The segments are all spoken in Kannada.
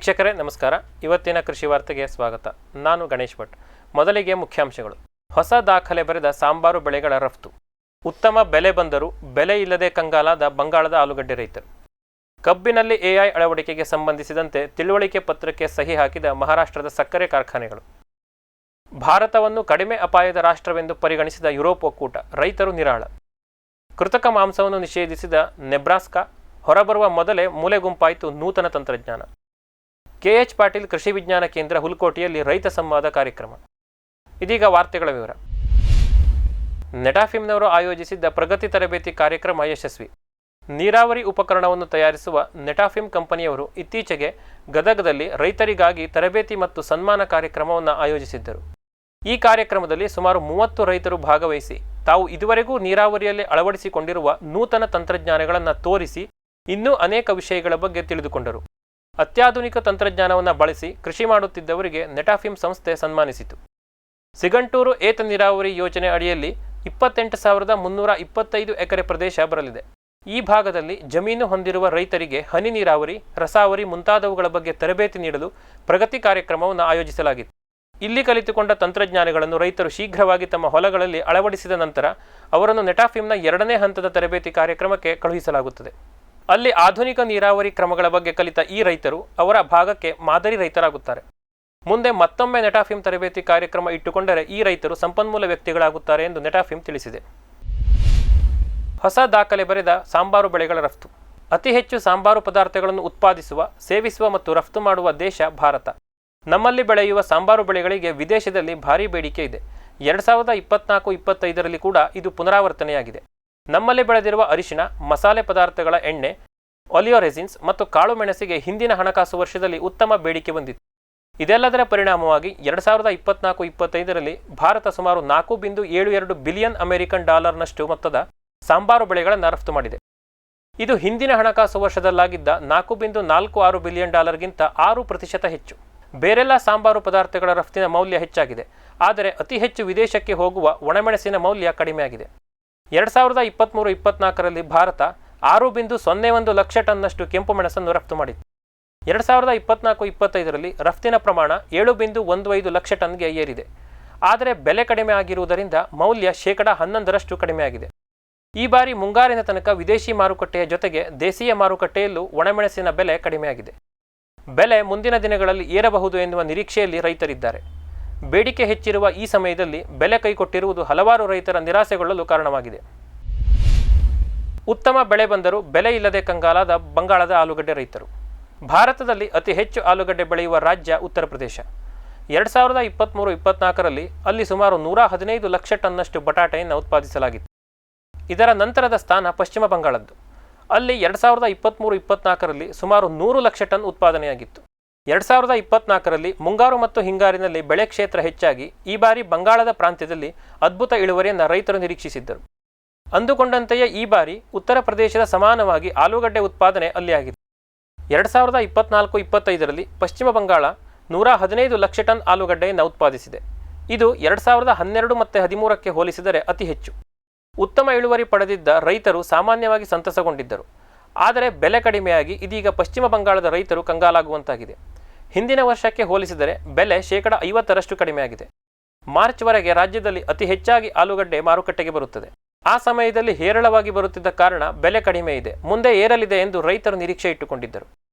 ವೀಕ್ಷಕರೇ ನಮಸ್ಕಾರ. ಇವತ್ತಿನ ಕೃಷಿ ವಾರ್ತೆಗೆ ಸ್ವಾಗತ. ನಾನು ಗಣೇಶ್ ಭಟ್. ಮೊದಲಿಗೆ ಮುಖ್ಯಾಂಶಗಳು. ಹೊಸ ದಾಖಲೆ ಬರೆದ ಸಾಂಬಾರು ಬೆಳೆಗಳ ರಫ್ತು. ಉತ್ತಮ ಬೆಲೆ ಬಂದರೂ ಬೆಲೆ ಇಲ್ಲದೆ ಕಂಗಾಲಾದ ಬಂಗಾಳದ ಆಲೂಗಡ್ಡೆ ರೈತರು. ಕಬ್ಬಿನಲ್ಲಿ ಎಐ ಅಳವಡಿಕೆಗೆ ಸಂಬಂಧಿಸಿದಂತೆ ತಿಳುವಳಿಕೆ ಪತ್ರಕ್ಕೆ ಸಹಿ ಹಾಕಿದ ಮಹಾರಾಷ್ಟ್ರದ ಸಕ್ಕರೆ ಕಾರ್ಖಾನೆಗಳು. ಭಾರತವನ್ನು ಕಡಿಮೆ ಅಪಾಯದ ರಾಷ್ಟ್ರವೆಂದು ಪರಿಗಣಿಸಿದ ಯುರೋಪ್ ಒಕ್ಕೂಟ, ರೈತರು ನಿರಾಳ. ಕೃತಕ ಮಾಂಸವನ್ನು ನಿಷೇಧಿಸಿದ ನೆಬ್ರಾಸ್ಕಾ, ಹೊರಬರುವ ಮೊದಲೇ ಮೂಲೆ ಗುಂಪಾಯಿತು ನೂತನ ತಂತ್ರಜ್ಞಾನ. ಕೆಎಚ್ ಪಾಟೀಲ್ ಕೃಷಿ ವಿಜ್ಞಾನ ಕೇಂದ್ರ ಹುಲ್ಕೋಟೆಯಲ್ಲಿ ರೈತ ಸಂವಾದ ಕಾರ್ಯಕ್ರಮ. ಇದೀಗ ವಾರ್ತೆಗಳ ವಿವರ. ನೆಟಾಫಿಮ್ನವರು ಆಯೋಜಿಸಿದ್ದ ಪ್ರಗತಿ ತರಬೇತಿ ಕಾರ್ಯಕ್ರಮ ಯಶಸ್ವಿ. ನೀರಾವರಿ ಉಪಕರಣವನ್ನು ತಯಾರಿಸುವ ನೆಟಾಫಿಮ್ ಕಂಪನಿಯವರು ಇತ್ತೀಚೆಗೆ ಗದಗದಲ್ಲಿ ರೈತರಿಗಾಗಿ ತರಬೇತಿ ಮತ್ತು ಸನ್ಮಾನ ಕಾರ್ಯಕ್ರಮವನ್ನು ಆಯೋಜಿಸಿದ್ದರು. ಈ ಕಾರ್ಯಕ್ರಮದಲ್ಲಿ ಸುಮಾರು 30 ರೈತರು ಭಾಗವಹಿಸಿ ತಾವು ಇದುವರೆಗೂ ನೀರಾವರಿಯಲ್ಲಿ ಅಳವಡಿಸಿಕೊಂಡಿರುವ ನೂತನ ತಂತ್ರಜ್ಞಾನಗಳನ್ನು ತೋರಿಸಿ ಇನ್ನೂ ಅನೇಕ ವಿಷಯಗಳ ಬಗ್ಗೆ ತಿಳಿದುಕೊಂಡರು. ಅತ್ಯಾಧುನಿಕ ತಂತ್ರಜ್ಞಾನವನ್ನು ಬಳಸಿ ಕೃಷಿ ಮಾಡುತ್ತಿದ್ದವರಿಗೆ ನೆಟಾಫಿಮ್ ಸಂಸ್ಥೆ ಸನ್ಮಾನಿಸಿತು. ಸಿಗಂಟೂರು ಏತ ನೀರಾವರಿ ಯೋಜನೆ ಅಡಿಯಲ್ಲಿ 28,325 ಎಕರೆ ಪ್ರದೇಶ ಬರಲಿದೆ. ಈ ಭಾಗದಲ್ಲಿ ಜಮೀನು ಹೊಂದಿರುವ ರೈತರಿಗೆ ಹನಿ ನೀರಾವರಿ, ರಸಾವರಿ ಮುಂತಾದವುಗಳ ಬಗ್ಗೆ ತರಬೇತಿ ನೀಡಲು ಪ್ರಗತಿ ಕಾರ್ಯಕ್ರಮವನ್ನು ಆಯೋಜಿಸಲಾಗಿತ್ತು. ಇಲ್ಲಿ ಕಲಿತುಕೊಂಡ ತಂತ್ರಜ್ಞಾನಗಳನ್ನು ರೈತರು ಶೀಘ್ರವಾಗಿ ತಮ್ಮ ಹೊಲಗಳಲ್ಲಿ ಅಳವಡಿಸಿದ ನಂತರ ಅವರನ್ನು ನೆಟಾಫಿಮ್ನ 2ನೇ ಹಂತದ ತರಬೇತಿ ಕಾರ್ಯಕ್ರಮಕ್ಕೆ ಕಳುಹಿಸಲಾಗುತ್ತದೆ. ಅಲ್ಲಿ ಆಧುನಿಕ ನೀರಾವರಿ ಕ್ರಮಗಳ ಬಗ್ಗೆ ಕಲಿತ ಈ ರೈತರು ಅವರ ಭಾಗಕ್ಕೆ ಮಾದರಿ ರೈತರಾಗುತ್ತಾರೆ. ಮುಂದೆ ಮತ್ತೊಮ್ಮೆ ನೆಟಾಫಿಮ್ ತರಬೇತಿ ಕಾರ್ಯಕ್ರಮ ಇಟ್ಟುಕೊಂಡರೆ ಈ ರೈತರು ಸಂಪನ್ಮೂಲ ವ್ಯಕ್ತಿಗಳಾಗುತ್ತಾರೆ ಎಂದು ನೆಟಾಫಿಮ್ ತಿಳಿಸಿದೆ. ಹೊಸ ದಾಖಲೆ ಬರೆದ ಸಾಂಬಾರು ಬೆಳೆಗಳ ರಫ್ತು. ಅತಿ ಹೆಚ್ಚು ಸಾಂಬಾರು ಪದಾರ್ಥಗಳನ್ನು ಉತ್ಪಾದಿಸುವ, ಸೇವಿಸುವ ಮತ್ತು ರಫ್ತು ಮಾಡುವ ದೇಶ ಭಾರತ. ನಮ್ಮಲ್ಲಿ ಬೆಳೆಯುವ ಸಾಂಬಾರು ಬೆಳೆಗಳಿಗೆ ವಿದೇಶದಲ್ಲಿ ಭಾರೀ ಬೇಡಿಕೆ ಇದೆ. 2024-25ರಲ್ಲಿ ಕೂಡ ಇದು ಪುನರಾವರ್ತನೆಯಾಗಿದೆ. ನಮ್ಮಲ್ಲಿ ಬೆಳೆದಿರುವ ಅರಿಶಿಣ, ಮಸಾಲೆ ಪದಾರ್ಥಗಳ ಎಣ್ಣೆ, ಒಲಿಯೋರೆಸಿನ್ಸ್ ಮತ್ತು ಕಾಳು ಮೆಣಸಿಗೆ ಹಿಂದಿನ ಹಣಕಾಸು ವರ್ಷದಲ್ಲಿ ಉತ್ತಮ ಬೇಡಿಕೆ ಬಂದಿತ್ತು. ಇದೆಲ್ಲದರ ಪರಿಣಾಮವಾಗಿ 2024-25ರಲ್ಲಿ ಭಾರತ ಸುಮಾರು $4.72 ಬಿಲಿಯನ್ ಅಮೆರಿಕನ್ ಡಾಲರ್ನಷ್ಟು ಮೊತ್ತದ ಸಾಂಬಾರು ಬೆಳೆಗಳನ್ನು ರಫ್ತು ಮಾಡಿದೆ. ಇದು ಹಿಂದಿನ ಹಣಕಾಸು ವರ್ಷದಲ್ಲಾಗಿದ್ದ $4.46 ಬಿಲಿಯನ್ ಡಾಲರ್ಗಿಂತ 6% ಹೆಚ್ಚು. ಬೇರೆಲ್ಲ ಸಾಂಬಾರು ಪದಾರ್ಥಗಳ ರಫ್ತಿನ ಮೌಲ್ಯ ಹೆಚ್ಚಾಗಿದೆ, ಆದರೆ ಅತಿ ಹೆಚ್ಚು ವಿದೇಶಕ್ಕೆ ಹೋಗುವ ಒಣಮೆಣಸಿನ ಮೌಲ್ಯ ಕಡಿಮೆಯಾಗಿದೆ. 2023-24ರಲ್ಲಿ ಭಾರತ 6.01 ಲಕ್ಷ ಟನ್ನಷ್ಟು ಕೆಂಪು ಮೆಣಸನ್ನು ರಫ್ತು ಮಾಡಿತ್ತು. 2024-25ರಲ್ಲಿ ರಫ್ತಿನ ಪ್ರಮಾಣ 7.15 ಲಕ್ಷ ಟನ್ಗೆ ಏರಿದೆ. ಆದರೆ ಬೆಲೆ ಕಡಿಮೆ ಆಗಿರುವುದರಿಂದ ಮೌಲ್ಯ 11% ಕಡಿಮೆಯಾಗಿದೆ. ಈ ಬಾರಿ ಮುಂಗಾರಿನ ತನಕ ವಿದೇಶಿ ಮಾರುಕಟ್ಟೆಯ ಜೊತೆಗೆ ದೇಶೀಯ ಮಾರುಕಟ್ಟೆಯಲ್ಲೂ ಒಣಮೆಣಸಿನ ಬೆಲೆ ಕಡಿಮೆಯಾಗಿದೆ. ಬೆಲೆ ಮುಂದಿನ ದಿನಗಳಲ್ಲಿ ಏರಬಹುದು ಎನ್ನುವ ನಿರೀಕ್ಷೆಯಲ್ಲಿ ರೈತರಿದ್ದಾರೆ. ಬೇಡಿಕೆ ಹೆಚ್ಚಿರುವ ಈ ಸಮಯದಲ್ಲಿ ಬೆಲೆ ಕೈಕೊಟ್ಟಿರುವುದು ಹಲವಾರು ರೈತರ ನಿರಾಸೆಗೊಳ್ಳಲು ಕಾರಣವಾಗಿದೆ. ಉತ್ತಮ ಬೆಳೆ ಬಂದರೂ ಬೆಲೆ ಇಲ್ಲದೆ ಕಂಗಾಲಾದ ಬಂಗಾಳದ ಆಲೂಗಡ್ಡೆ ರೈತರು. ಭಾರತದಲ್ಲಿ ಅತಿ ಹೆಚ್ಚು ಆಲೂಗಡ್ಡೆ ಬೆಳೆಯುವ ರಾಜ್ಯ ಉತ್ತರ ಪ್ರದೇಶ. 2023-24ರಲ್ಲಿ ಅಲ್ಲಿ ಸುಮಾರು 115 ಲಕ್ಷ ಟನ್ನಷ್ಟು ಬಟಾಟೆಯನ್ನು ಉತ್ಪಾದಿಸಲಾಗಿತ್ತು. ಇದರ ನಂತರದ ಸ್ಥಾನ ಪಶ್ಚಿಮ ಬಂಗಾಳದ್ದು. ಅಲ್ಲಿ 2023-24ರಲ್ಲಿ ಸುಮಾರು 100 ಲಕ್ಷ ಟನ್ ಉತ್ಪಾದನೆಯಾಗಿತ್ತು. 2024ರಲ್ಲಿ ಮುಂಗಾರು ಮತ್ತು ಹಿಂಗಾರಿನಲ್ಲಿ ಬೆಳೆ ಕ್ಷೇತ್ರ ಹೆಚ್ಚಾಗಿ ಈ ಬಾರಿ ಬಂಗಾಳದ ಪ್ರಾಂತ್ಯದಲ್ಲಿ ಅದ್ಭುತ ಇಳುವರಿಯನ್ನು ರೈತರು ನಿರೀಕ್ಷಿಸಿದ್ದರು. ಅಂದುಕೊಂಡಂತೆಯೇ ಈ ಬಾರಿ ಉತ್ತರ ಪ್ರದೇಶದ ಸಮಾನವಾಗಿ ಆಲೂಗಡ್ಡೆ ಉತ್ಪಾದನೆ ಅಲ್ಲಿ ಆಗಿದೆ. 2024-25ರಲ್ಲಿ ಪಶ್ಚಿಮ ಬಂಗಾಳ 115 ಲಕ್ಷ ಟನ್ ಆಲೂಗಡ್ಡೆಯನ್ನು ಉತ್ಪಾದಿಸಿದೆ. ಇದು 2012 ಮತ್ತು 2013ಕ್ಕೆ ಹೋಲಿಸಿದರೆ ಅತಿ ಹೆಚ್ಚು. ಉತ್ತಮ ಇಳುವರಿ ಪಡೆದಿದ್ದ ರೈತರು ಸಾಮಾನ್ಯವಾಗಿ ಸಂತಸಗೊಂಡಿದ್ದರು. ಆದರೆ ಬೆಲೆ ಕಡಿಮೆಯಾಗಿ ಇದೀಗ ಪಶ್ಚಿಮ ಬಂಗಾಳದ ರೈತರು ಕಂಗಾಲಾಗುವಂತಾಗಿದೆ. ಹಿಂದಿನ ವರ್ಷಕ್ಕೆ ಹೋಲಿಸಿದರೆ ಬೆಲೆ 50% ಕಡಿಮೆಯಾಗಿದೆ. ಮಾರ್ಚ್ವರೆಗೆ ರಾಜ್ಯದಲ್ಲಿ ಅತಿ ಹೆಚ್ಚಾಗಿ ಆಲೂಗಡ್ಡೆ ಮಾರುಕಟ್ಟೆಗೆ ಬರುತ್ತದೆ. ಆ ಸಮಯದಲ್ಲಿ ಹೇರಳವಾಗಿ ಬರುತ್ತಿದ್ದ ಕಾರಣ ಬೆಲೆ ಕಡಿಮೆ ಇದೆ, ಮುಂದೆ ಏರಲಿದೆ ಎಂದು ರೈತರು ನಿರೀಕ್ಷೆ ಇಟ್ಟುಕೊಂಡಿದ್ದರು.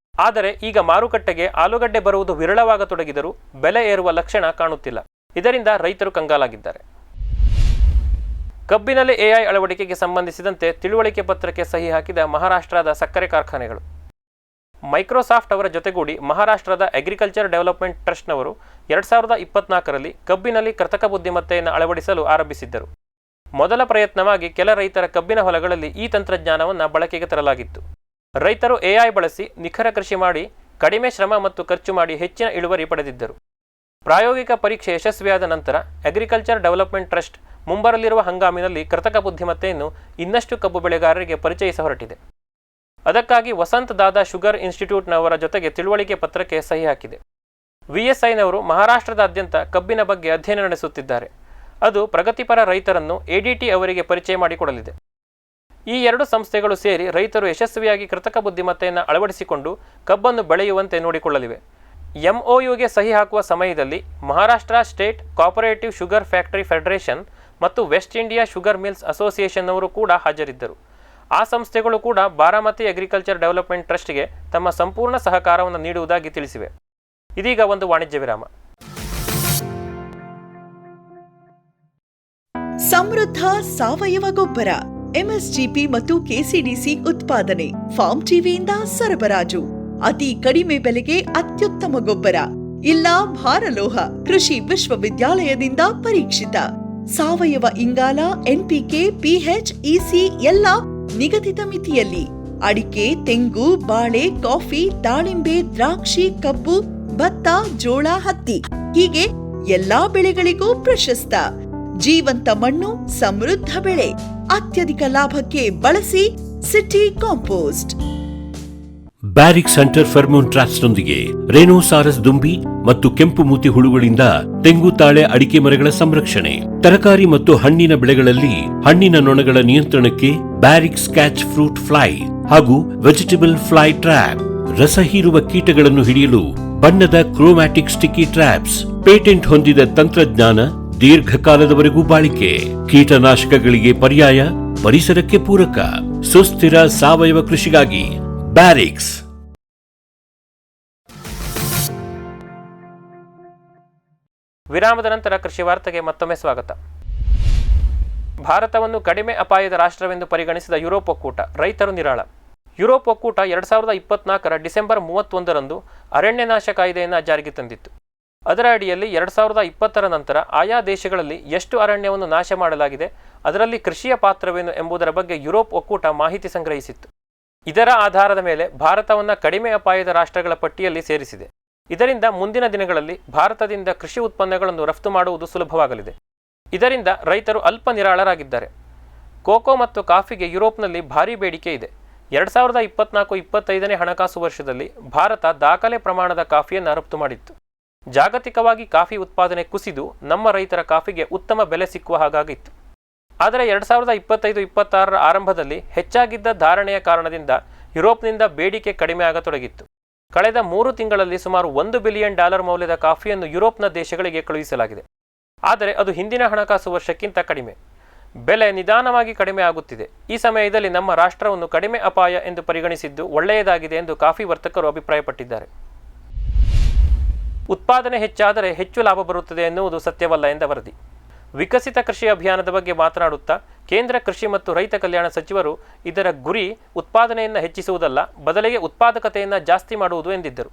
ಆದರೆ ಈಗ ಮಾರುಕಟ್ಟೆಗೆ ಆಲೂಗಡ್ಡೆ ಬರುವುದು ವಿರಳವಾಗತೊಡಗಿದರೂ ಬೆಲೆ ಏರುವ ಲಕ್ಷಣ ಕಾಣುತ್ತಿಲ್ಲ. ಇದರಿಂದ ರೈತರು ಕಂಗಾಲಾಗಿದ್ದಾರೆ. ಕಬ್ಬಿನಲ್ಲಿ ಎಐ ಅಳವಡಿಕೆಗೆ ಸಂಬಂಧಿಸಿದಂತೆ ತಿಳುವಳಿಕೆ ಪತ್ರಕ್ಕೆ ಸಹಿ ಹಾಕಿದ ಮಹಾರಾಷ್ಟ್ರದ ಸಕ್ಕರೆ ಕಾರ್ಖಾನೆಗಳು. ಮೈಕ್ರೋಸಾಫ್ಟ್ ಅವರ ಜೊತೆಗೂಡಿ ಮಹಾರಾಷ್ಟ್ರದ ಅಗ್ರಿಕಲ್ಚರ್ ಡೆವಲಪ್ಮೆಂಟ್ ಟ್ರಸ್ಟ್ನವರು 2024ರಲ್ಲಿ ಕಬ್ಬಿನಲ್ಲಿ ಕೃತಕ ಬುದ್ಧಿಮತ್ತೆಯನ್ನು ಅಳವಡಿಸಲು ಆರಂಭಿಸಿದ್ದರು. ಮೊದಲ ಪ್ರಯತ್ನವಾಗಿ ಕೆಲ ರೈತರ ಕಬ್ಬಿನ ಹೊಲಗಳಲ್ಲಿ ಈ ತಂತ್ರಜ್ಞಾನವನ್ನು ಬಳಕೆಗೆ ತರಲಾಗಿತ್ತು. ರೈತರು ಎಐ ಬಳಸಿ ನಿಖರ ಕೃಷಿ ಮಾಡಿ ಕಡಿಮೆ ಶ್ರಮ ಮತ್ತು ಖರ್ಚು ಮಾಡಿ ಹೆಚ್ಚಿನ ಇಳುವರಿ ಪಡೆದಿದ್ದರು. ಪ್ರಾಯೋಗಿಕ ಪರೀಕ್ಷೆ ಯಶಸ್ವಿಯಾದ ನಂತರ ಅಗ್ರಿಕಲ್ಚರ್ ಡೆವಲಪ್ಮೆಂಟ್ ಟ್ರಸ್ಟ್ ಮುಂಬರಲಿರುವ ಹಂಗಾಮಿನಲ್ಲಿ ಕೃತಕ ಬುದ್ಧಿಮತ್ತೆಯನ್ನು ಇನ್ನಷ್ಟು ಕಬ್ಬು ಬೆಳೆಗಾರರಿಗೆ ಪರಿಚಯಿಸ ಹೊರಟಿದೆ. ಅದಕ್ಕಾಗಿ ವಸಂತ್ ದಾದಾ ಶುಗರ್ ಇನ್ಸ್ಟಿಟ್ಯೂಟ್ನವರ ಜೊತೆಗೆ ತಿಳುವಳಿಕೆ ಪತ್ರಕ್ಕೆ ಸಹಿ ಹಾಕಿದೆ. ವಿಎಸ್ಐನವರು ಮಹಾರಾಷ್ಟ್ರದಾದ್ಯಂತ ಕಬ್ಬಿನ ಬಗ್ಗೆ ಅಧ್ಯಯನ ನಡೆಸುತ್ತಿದ್ದಾರೆ. ಅದು ಪ್ರಗತಿಪರ ರೈತರನ್ನು ಎಡಿಟಿ ಅವರಿಗೆ ಪರಿಚಯ ಮಾಡಿಕೊಡಲಿದೆ. ಈ ಎರಡು ಸಂಸ್ಥೆಗಳು ಸೇರಿ ರೈತರು ಯಶಸ್ವಿಯಾಗಿ ಕೃತಕ ಬುದ್ಧಿಮತ್ತೆಯನ್ನು ಅಳವಡಿಸಿಕೊಂಡು ಕಬ್ಬನ್ನು ಬೆಳೆಯುವಂತೆ ನೋಡಿಕೊಳ್ಳಲಿವೆ. MOUಗೆ ಸಹಿ ಹಾಕುವ ಸಮಯದಲ್ಲಿ Maharashtra state cooperative sugar factory federation ಮತ್ತು west India sugar mills association ಅವರು ಕೂಡ ಹಾಜರಿದ್ದರು. ಆ ಸಂಸ್ಥೆಗಳು ಕೂಡ ಬಾರಾಮತಿ ಅಗ್ರಿಕಲ್ಚರ್ ಡೆವಲಪ್ಮೆಂಟ್ ಟ್ರಸ್ಟ್ಗೆ ತಮ್ಮ ಸಂಪೂರ್ಣ ಸಹಕಾರವನ್ನು ನೀಡುವುದಾಗಿ ತಿಳಿಸಿವೆ. ಇದೀಗ ಒಂದು ವಾಣಿಜ್ಯ ವಿರಾಮ. ಸಮೃದ್ಧ ಸಾವಯವ ಗೊಬ್ಬರ, MSGP ಮತ್ತು KCDC ಉತ್ಪಾದನೆ, ಫಾರ್ಮ್ ಟಿವಿಯಿಂದ ಸರಬರಾಜು, ಅತಿ ಕಡಿಮೆ ಬೆಲೆಗೆ ಅತ್ಯುತ್ತಮ ಗೊಬ್ಬರ, ಇಲ್ಲ ಭಾರಲೋಹ, ಕೃಷಿ ವಿಶ್ವವಿದ್ಯಾಲಯದಿಂದ ಪರೀಕ್ಷಿತ ಸಾವಯವ ಇಂಗಾಲ, NPK, PH, EC ಎಲ್ಲ ನಿಗದಿತ ಮಿತಿಯಲ್ಲಿ. ಅಡಿಕೆ, ತೆಂಗು, ಬಾಳೆ, ಕಾಫಿ, ದಾಳಿಂಬೆ, ದ್ರಾಕ್ಷಿ, ಕಬ್ಬು, ಭತ್ತ, ಜೋಳ, ಹತ್ತಿ ಹೀಗೆ ಎಲ್ಲಾ ಬೆಳೆಗಳಿಗೂ ಪ್ರಶಸ್ತ. ಜೀವಂತ ಮಣ್ಣು, ಸಮೃದ್ಧ ಬೆಳೆ, ಅತ್ಯಧಿಕ ಲಾಭಕ್ಕೆ ಬಳಸಿ ಸಿಟಿ ಕಾಂಪೋಸ್ಟ್. ಬ್ಯಾರಿಕ್ ಸೆಂಟರ್ ಫೆರ್ಮೋನ್ ಟ್ರಾಪ್ಸ್ನೊಂದಿಗೆ ರೇನೋಸಾರಸ್ ದುಂಬಿ ಮತ್ತು ಕೆಂಪು ಮೂತಿ ಹುಳುಗಳಿಂದ ತೆಂಗು, ತಾಳೆ, ಅಡಿಕೆ ಮರಗಳ ಸಂರಕ್ಷಣೆ. ತರಕಾರಿ ಮತ್ತು ಹಣ್ಣಿನ ಬೆಳೆಗಳಲ್ಲಿ ಹಣ್ಣಿನ ನೊಣಗಳ ನಿಯಂತ್ರಣಕ್ಕೆ ಬ್ಯಾರಿಕ್ ಸ್ಕ್ಯಾಚ್ ಫ್ರೂಟ್ ಫ್ಲೈ ಹಾಗೂ ವೆಜಿಟೇಬಲ್ ಫ್ಲೈ ಟ್ರ್ಯಾಪ್. ರಸ ಹೀರುವ ಕೀಟಗಳನ್ನು ಹಿಡಿಯಲು ಬಣ್ಣದ ಕ್ರೋಮ್ಯಾಟಿಕ್ ಸ್ಟಿಕ್ಕಿ ಟ್ರ್ಯಾಪ್ಸ್. ಪೇಟೆಂಟ್ ಹೊಂದಿದ ತಂತ್ರಜ್ಞಾನ, ದೀರ್ಘಕಾಲದವರೆಗೂ ಬಾಳಿಕೆ. ಕೀಟನಾಶಕಗಳಿಗೆ ಪರ್ಯಾಯ, ಪರಿಸರಕ್ಕೆ ಪೂರಕ. ಸುಸ್ಥಿರ ಸಾವಯವ ಕೃಷಿಗಾಗಿ ಬ್ಯಾರಿಕ್ಸ್. ವಿರಾಮದ ನಂತರ ಕೃಷಿ ವಾರ್ತೆಗೆ ಮತ್ತೊಮ್ಮೆ ಸ್ವಾಗತ. ಭಾರತವನ್ನು ಕಡಿಮೆ ಅಪಾಯದ ರಾಷ್ಟ್ರವೆಂದು ಪರಿಗಣಿಸಿದ ಯುರೋಪ್ ಒಕ್ಕೂಟ, ರೈತರು ನಿರಾಳ. ಯುರೋಪ್ ಒಕ್ಕೂಟ 2024ರ ಡಿಸೆಂಬರ್ 31ರಂದು ಅರಣ್ಯನಾಶ ಕಾಯ್ದೆಯನ್ನು ಜಾರಿಗೆ ತಂದಿತ್ತು. ಅದರ ಅಡಿಯಲ್ಲಿ 2020ರ ನಂತರ ಆಯಾ ದೇಶಗಳಲ್ಲಿ ಎಷ್ಟು ಅರಣ್ಯವನ್ನು ನಾಶ ಮಾಡಲಾಗಿದೆ, ಅದರಲ್ಲಿ ಕೃಷಿಯ ಪಾತ್ರವೇನು ಎಂಬುದರ ಬಗ್ಗೆ ಯುರೋಪ್ ಒಕ್ಕೂಟ ಮಾಹಿತಿ ಸಂಗ್ರಹಿಸಿತ್ತು. ಇದರ ಆಧಾರದ ಮೇಲೆ ಭಾರತವನ್ನು ಕಡಿಮೆ ಅಪಾಯದ ರಾಷ್ಟ್ರಗಳ ಪಟ್ಟಿಯಲ್ಲಿ ಸೇರಿಸಿದೆ. ಇದರಿಂದ ಮುಂದಿನ ದಿನಗಳಲ್ಲಿ ಭಾರತದಿಂದ ಕೃಷಿ ಉತ್ಪನ್ನಗಳನ್ನು ರಫ್ತು ಮಾಡುವುದು ಸುಲಭವಾಗಲಿದೆ. ಇದರಿಂದ ರೈತರು ಅಲ್ಪ ನಿರಾಳರಾಗಿದ್ದಾರೆ. ಕೋಕೋ ಮತ್ತು ಕಾಫಿಗೆ ಯುರೋಪ್ನಲ್ಲಿ ಭಾರೀ ಬೇಡಿಕೆ ಇದೆ. 2024-25ನೇ ಹಣಕಾಸು ವರ್ಷದಲ್ಲಿ ಭಾರತ ದಾಖಲೆ ಪ್ರಮಾಣದ ಕಾಫಿಯನ್ನು ರಫ್ತು ಮಾಡಿತ್ತು. ಜಾಗತಿಕವಾಗಿ ಕಾಫಿ ಉತ್ಪಾದನೆ ಕುಸಿದು ನಮ್ಮ ರೈತರ ಕಾಫಿಗೆ ಉತ್ತಮ ಬೆಲೆ ಸಿಕ್ಕುವ ಹಾಗಾಗಿತ್ತು. ಆದರೆ 2025-26ರ ಆರಂಭದಲ್ಲಿ ಹೆಚ್ಚಾಗಿದ್ದ ಧಾರಣೆಯ ಕಾರಣದಿಂದ ಯುರೋಪ್ನಿಂದ ಬೇಡಿಕೆ ಕಡಿಮೆ ಆಗತೊಡಗಿತ್ತು. ಕಳೆದ 3 ತಿಂಗಳಲ್ಲಿ ಸುಮಾರು $1 ಬಿಲಿಯನ್ ಮೌಲ್ಯದ ಕಾಫಿಯನ್ನು ಯುರೋಪ್ನ ದೇಶಗಳಿಗೆ ಕಳುಹಿಸಲಾಗಿದೆ. ಆದರೆ ಅದು ಹಿಂದಿನ ಹಣಕಾಸು ವರ್ಷಕ್ಕಿಂತ ಕಡಿಮೆ. ಬೆಲೆ ನಿಧಾನವಾಗಿ ಕಡಿಮೆ ಆಗುತ್ತಿದೆ. ಈ ಸಮಯದಲ್ಲಿ ನಮ್ಮ ರಾಷ್ಟ್ರವನ್ನು ಕಡಿಮೆ ಅಪಾಯ ಎಂದು ಪರಿಗಣಿಸಿದ್ದು ಒಳ್ಳೆಯದಾಗಿದೆ ಎಂದು ಕಾಫಿ ವರ್ತಕರು ಅಭಿಪ್ರಾಯಪಟ್ಟಿದ್ದಾರೆ. ಉತ್ಪಾದನೆ ಹೆಚ್ಚಾದರೆ ಹೆಚ್ಚು ಲಾಭ ಬರುತ್ತದೆ ಎನ್ನುವುದು ಸತ್ಯವಲ್ಲ ಎಂದ ವರದಿ. ವಿಕಸಿತ ಕೃಷಿ ಅಭಿಯಾನದ ಬಗ್ಗೆ ಮಾತನಾಡುತ್ತಾ ಕೇಂದ್ರ ಕೃಷಿ ಮತ್ತು ರೈತ ಕಲ್ಯಾಣ ಸಚಿವರು ಇದರ ಗುರಿ ಉತ್ಪಾದನೆಯನ್ನು ಹೆಚ್ಚಿಸುವುದಲ್ಲ, ಬದಲಿಗೆ ಉತ್ಪಾದಕತೆಯನ್ನು ಜಾಸ್ತಿ ಮಾಡುವುದು ಎಂದಿದ್ದರು.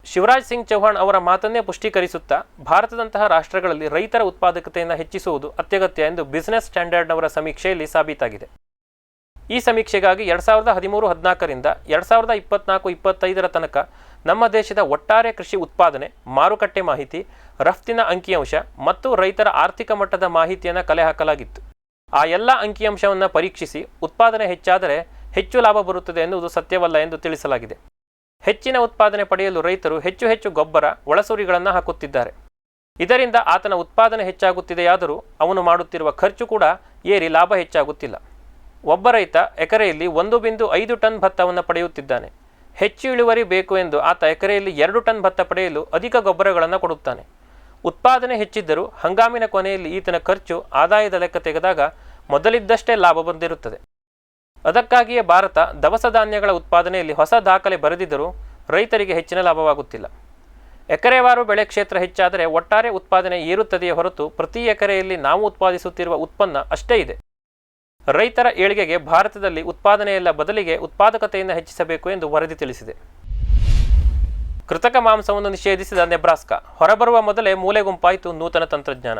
ಶಿವರಾಜ್ ಸಿಂಗ್ ಚೌಹಾಣ್ ಅವರ ಮಾತನ್ನೇ ಪುಷ್ಟೀಕರಿಸುತ್ತಾ ಭಾರತದಂತಹ ರಾಷ್ಟ್ರಗಳಲ್ಲಿ ರೈತರ ಉತ್ಪಾದಕತೆಯನ್ನು ಹೆಚ್ಚಿಸುವುದು ಅತ್ಯಗತ್ಯ ಎಂದು ಬಿಸಿನೆಸ್ ಸ್ಟ್ಯಾಂಡರ್ಡ್ನವರ ಸಮೀಕ್ಷೆಯಲ್ಲಿ ಸಾಬೀತಾಗಿದೆ. ಈ ಸಮೀಕ್ಷೆಗಾಗಿ 2013-14ರಿಂದ 2024-25ರ ತನಕ ನಮ್ಮ ದೇಶದ ಒಟ್ಟಾರೆ ಕೃಷಿ ಉತ್ಪಾದನೆ, ಮಾರುಕಟ್ಟೆ ಮಾಹಿತಿ, ರಫ್ತಿನ ಅಂಕಿಅಂಶ ಮತ್ತು ರೈತರ ಆರ್ಥಿಕ ಮಟ್ಟದ ಮಾಹಿತಿಯನ್ನು ಕಲೆ ಹಾಕಲಾಗಿತ್ತು. ಆ ಎಲ್ಲ ಅಂಕಿಅಂಶವನ್ನು ಪರೀಕ್ಷಿಸಿ ಉತ್ಪಾದನೆ ಹೆಚ್ಚಾದರೆ ಹೆಚ್ಚು ಲಾಭ ಬರುತ್ತದೆ ಎನ್ನುವುದು ಸತ್ಯವಲ್ಲ ಎಂದು ತಿಳಿಸಲಾಗಿದೆ. ಹೆಚ್ಚಿನ ಉತ್ಪಾದನೆ ಪಡೆಯಲು ರೈತರು ಹೆಚ್ಚು ಹೆಚ್ಚು ಗೊಬ್ಬರ, ಒಳಸುರಿಗಳನ್ನು ಹಾಕುತ್ತಿದ್ದಾರೆ. ಇದರಿಂದ ಆತನ ಉತ್ಪಾದನೆ ಹೆಚ್ಚಾಗುತ್ತಿದೆಯಾದರೂ ಅವನು ಮಾಡುತ್ತಿರುವ ಖರ್ಚು ಕೂಡ ಏರಿ ಲಾಭ ಹೆಚ್ಚಾಗುತ್ತಿಲ್ಲ. ಒಬ್ಬ ರೈತ ಎಕರೆಯಲ್ಲಿ 1.5 ಟನ್ ಭತ್ತವನ್ನು ಪಡೆಯುತ್ತಿದ್ದಾನೆ. ಹೆಚ್ಚು ಇಳುವರಿ ಬೇಕು ಎಂದು ಆತ ಎಕರೆಯಲ್ಲಿ 2 ಟನ್ ಭತ್ತ ಪಡೆಯಲು ಅಧಿಕ ಗೊಬ್ಬರಗಳನ್ನು ಕೊಡುತ್ತಾನೆ. ಉತ್ಪಾದನೆ ಹೆಚ್ಚಿದ್ದರೂ ಹಂಗಾಮಿನ ಕೊನೆಯಲ್ಲಿ ಈತನ ಖರ್ಚು ಆದಾಯದ ಲೆಕ್ಕ ತೆಗೆದಾಗ ಮೊದಲಿದ್ದಷ್ಟೇ ಲಾಭ ಬಂದಿರುತ್ತದೆ. ಅದಕ್ಕಾಗಿಯೇ ಭಾರತ ದವಸ ಧಾನ್ಯಗಳ ಉತ್ಪಾದನೆಯಲ್ಲಿ ಹೊಸ ದಾಖಲೆ ಬರೆದಿದ್ದರೂ ರೈತರಿಗೆ ಹೆಚ್ಚಿನ ಲಾಭವಾಗುತ್ತಿಲ್ಲ. ಎಕರೆವಾರು ಬೆಳೆ ಕ್ಷೇತ್ರ ಹೆಚ್ಚಾದರೆ ಒಟ್ಟಾರೆ ಉತ್ಪಾದನೆ ಏರುತ್ತದೆಯೇ ಹೊರತು ಪ್ರತಿ ಎಕರೆಯಲ್ಲಿ ನಾವು ಉತ್ಪಾದಿಸುತ್ತಿರುವ ಉತ್ಪನ್ನ ಅಷ್ಟೇ ಇದೆ. ರೈತರ ಏಳಿಗೆಗೆ ಭಾರತದಲ್ಲಿ ಉತ್ಪಾದನೆಯಲ್ಲ, ಬದಲಿಗೆ ಉತ್ಪಾದಕತೆಯನ್ನು ಹೆಚ್ಚಿಸಬೇಕು ಎಂದು ವರದಿ ತಿಳಿಸಿದೆ. ಕೃತಕ ಮಾಂಸವನ್ನು ನಿಷೇಧಿಸಿದ ನೆಬ್ರಾಸ್ಕಾ, ಹೊರಬರುವ ಮೊದಲೇ ಮೂಲೆ ಗುಂಪಾಯಿತು ನೂತನ ತಂತ್ರಜ್ಞಾನ.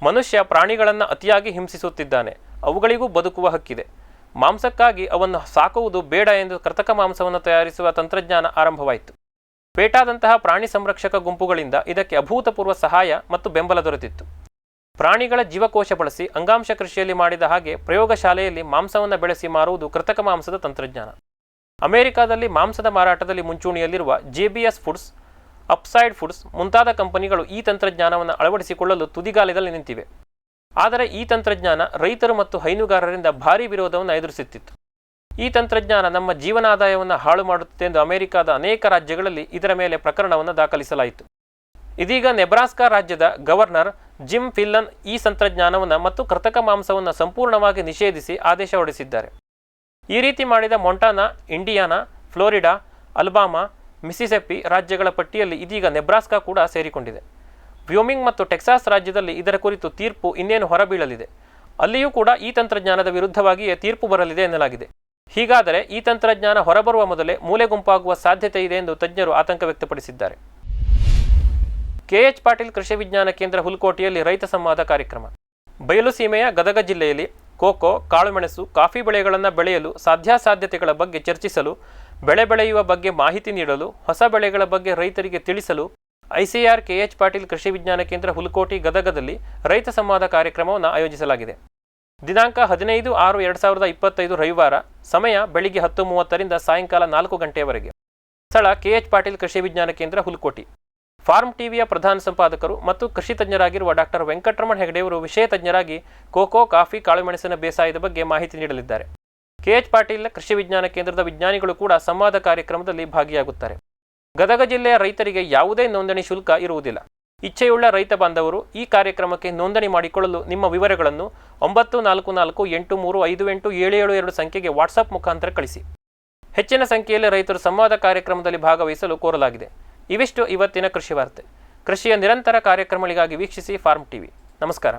ಮನುಷ್ಯ ಪ್ರಾಣಿಗಳನ್ನು ಅತಿಯಾಗಿ ಹಿಂಸಿಸುತ್ತಿದ್ದಾನೆ, ಅವುಗಳಿಗೂ ಬದುಕುವ ಹಕ್ಕಿದೆ. ಮಾಂಸಕ್ಕಾಗಿ ಅವನ್ನು ಸಾಕುವುದು ಬೇಡ ಎಂದು ಕೃತಕ ಮಾಂಸವನ್ನು ತಯಾರಿಸುವ ತಂತ್ರಜ್ಞಾನ ಆರಂಭವಾಯಿತು. ಪೇಟಾದಂತಹ ಪ್ರಾಣಿ ಸಂರಕ್ಷಕ ಗುಂಪುಗಳಿಂದ ಇದಕ್ಕೆ ಅಭೂತಪೂರ್ವ ಸಹಾಯ ಮತ್ತು ಬೆಂಬಲ ದೊರೆತಿತ್ತು. ಪ್ರಾಣಿಗಳ ಜೀವಕೋಶ ಬಳಸಿ ಅಂಗಾಂಶ ಕೃಷಿಯಲ್ಲಿ ಮಾಡಿದ ಹಾಗೆ ಪ್ರಯೋಗಶಾಲೆಯಲ್ಲಿ ಮಾಂಸವನ್ನು ಬೆಳೆಸಿ ಮಾರುವುದು ಕೃತಕ ಮಾಂಸದ ತಂತ್ರಜ್ಞಾನ. ಅಮೆರಿಕಾದಲ್ಲಿ ಮಾಂಸದ ಮಾರಾಟದಲ್ಲಿ ಮುಂಚೂಣಿಯಲ್ಲಿರುವ JBS ಫುಡ್ಸ್, ಅಪ್ಸೈಡ್ ಫುಡ್ಸ್ ಮುಂತಾದ ಕಂಪನಿಗಳು ಈ ತಂತ್ರಜ್ಞಾನವನ್ನು ಅಳವಡಿಸಿಕೊಳ್ಳಲು ತುದಿಗಾಲದಲ್ಲಿ ನಿಂತಿವೆ. ಆದರೆ ಈ ತಂತ್ರಜ್ಞಾನ ರೈತರು ಮತ್ತು ಹೈನುಗಾರರಿಂದ ಭಾರೀ ವಿರೋಧವನ್ನು ಎದುರಿಸುತ್ತಿತ್ತು. ಈ ತಂತ್ರಜ್ಞಾನ ನಮ್ಮ ಜೀವನಾದಾಯವನ್ನು ಹಾಳು ಮಾಡುತ್ತದೆ ಎಂದು ಅಮೆರಿಕದ ಅನೇಕ ರಾಜ್ಯಗಳಲ್ಲಿ ಇದರ ಮೇಲೆ ಪ್ರಕರಣವನ್ನು ದಾಖಲಿಸಲಾಯಿತು. ಇದೀಗ ನೆಬ್ರಾಸ್ಕಾ ರಾಜ್ಯದ ಗವರ್ನರ್ ಜಿಮ್ ಫಿಲ್ಲನ್ ಈ ತಂತ್ರಜ್ಞಾನವನ್ನು ಮತ್ತು ಕೃತಕ ಮಾಂಸವನ್ನು ಸಂಪೂರ್ಣವಾಗಿ ನಿಷೇಧಿಸಿ ಆದೇಶ ಹೊರಡಿಸಿದ್ದಾರೆ. ಈ ರೀತಿ ಮಾಡಿದ ಮೊಂಟಾನಾ, ಇಂಡಿಯಾನಾ, ಫ್ಲೋರಿಡಾ, ಅಲ್ಬಾಮಾ, ಮಿಸಿಸಿಪ್ಪಿ ರಾಜ್ಯಗಳ ಪಟ್ಟಿಯಲ್ಲಿ ಇದೀಗ ನೆಬ್ರಾಸ್ಕಾ ಕೂಡ ಸೇರಿಕೊಂಡಿದೆ. ವ್ಯೋಮಿಂಗ್ ಮತ್ತು ಟೆಕ್ಸಾಸ್ ರಾಜ್ಯದಲ್ಲಿ ಇದರ ಕುರಿತು ತೀರ್ಪು ಇನ್ನೇನು ಹೊರಬೀಳಲಿದೆ. ಅಲ್ಲಿಯೂ ಕೂಡ ಈ ತಂತ್ರಜ್ಞಾನದ ವಿರುದ್ಧವಾಗಿಯೇ ತೀರ್ಪು ಬರಲಿದೆ ಎನ್ನಲಾಗಿದೆ. ಹೀಗಾದರೆ ಈ ತಂತ್ರಜ್ಞಾನ ಹೊರಬರುವ ಮೊದಲೇ ಮೂಲೆ ಗುಂಪಾಗುವ ಸಾಧ್ಯತೆ ಇದೆ ಎಂದು ತಜ್ಞರು ಆತಂಕ ವ್ಯಕ್ತಪಡಿಸಿದ್ದಾರೆ. ಕೆಎಚ್ ಪಾಟೀಲ್ ಕೃಷಿ ವಿಜ್ಞಾನ ಕೇಂದ್ರ ಹುಲ್ಕೋಟೆಯಲ್ಲಿ ರೈತ ಸಂವಾದ ಕಾರ್ಯಕ್ರಮ. ಬಯಲು ಸೀಮೆಯ ಗದಗ ಜಿಲ್ಲೆಯಲ್ಲಿ ಕೋಕೋ, ಕಾಳುಮೆಣಸು, ಕಾಫಿ ಬೆಳೆಗಳನ್ನು ಬೆಳೆಯಲು ಸಾಧ್ಯಾಸಾಧ್ಯತೆಗಳ ಬಗ್ಗೆ ಚರ್ಚಿಸಲು, ಬೆಳೆ ಬೆಳೆಯುವ ಬಗ್ಗೆ ಮಾಹಿತಿ ನೀಡಲು, ಹೊಸ ಬೆಳೆಗಳ ಬಗ್ಗೆ ರೈತರಿಗೆ ತಿಳಿಸಲು ಐಸಿಆರ್ ಕೆಎಚ್ ಪಾಟೀಲ್ ಕೃಷಿ ವಿಜ್ಞಾನ ಕೇಂದ್ರ ಹುಲ್ಕೋಟೆ ಗದಗದಲ್ಲಿ ರೈತ ಸಂವಾದ ಕಾರ್ಯಕ್ರಮವನ್ನು ಆಯೋಜಿಸಲಾಗಿದೆ. ದಿನಾಂಕ 15/6/2025 ರವಿವಾರ. ಸಮಯ ಬೆಳಿಗ್ಗೆ 10:30ರಿಂದ ಸಾಯಂಕಾಲ 4 ಗಂಟೆಯವರೆಗೆ. ಸ್ಥಳ ಕೆಎಚ್ ಪಾಟೀಲ್ ಕೃಷಿ ವಿಜ್ಞಾನ ಕೇಂದ್ರ ಹುಲ್ಕೋಟೆ. ಫಾರ್ಮ್ ಟಿವಿಯ ಪ್ರಧಾನ ಸಂಪಾದಕರು ಮತ್ತು ಕೃಷಿ ತಜ್ಞರಾಗಿರುವ ಡಾಕ್ಟರ್ ವೆಂಕಟರಮಣ ಹೆಗಡೆಯವರು ವಿಷಯ ತಜ್ಞರಾಗಿ ಕೋಕೋ, ಕಾಫಿ, ಕಾಳುಮೆಣಸಿನ ಬೇಸಾಯದ ಬಗ್ಗೆ ಮಾಹಿತಿ ನೀಡಲಿದ್ದಾರೆ. ಕೆಎಚ್ ಪಾಟೀಲ್ ಕೃಷಿ ವಿಜ್ಞಾನ ಕೇಂದ್ರದ ವಿಜ್ಞಾನಿಗಳು ಕೂಡ ಸಂವಾದ ಕಾರ್ಯಕ್ರಮದಲ್ಲಿ ಭಾಗಿಯಾಗುತ್ತಾರೆ. ಗದಗ ಜಿಲ್ಲೆಯ ರೈತರಿಗೆ ಯಾವುದೇ ನೋಂದಣಿ ಶುಲ್ಕ ಇರುವುದಿಲ್ಲ. ಇಚ್ಛೆಯುಳ್ಳ ರೈತ ಬಾಂಧವರು ಈ ಕಾರ್ಯಕ್ರಮಕ್ಕೆ ನೋಂದಣಿ ಮಾಡಿಕೊಳ್ಳಲು ನಿಮ್ಮ ವಿವರಗಳನ್ನು 9448358772 ಸಂಖ್ಯೆಗೆ ವಾಟ್ಸಪ್ ಮುಖಾಂತರ ಕಳಿಸಿ. ಹೆಚ್ಚಿನ ಸಂಖ್ಯೆಯಲ್ಲಿ ರೈತರು ಸಂವಾದ ಕಾರ್ಯಕ್ರಮದಲ್ಲಿ ಭಾಗವಹಿಸಲು ಕೋರಲಾಗಿದೆ. ಇವಿಷ್ಟು ಇವತ್ತಿನ ಕೃಷಿ ವಾರ್ತೆ. ಕೃಷಿಯ ನಿರಂತರ ಕಾರ್ಯಕ್ರಮಗಳಿಗಾಗಿ ವೀಕ್ಷಿಸಿ ಫಾರ್ಮ್ ಟಿವಿ. ನಮಸ್ಕಾರ.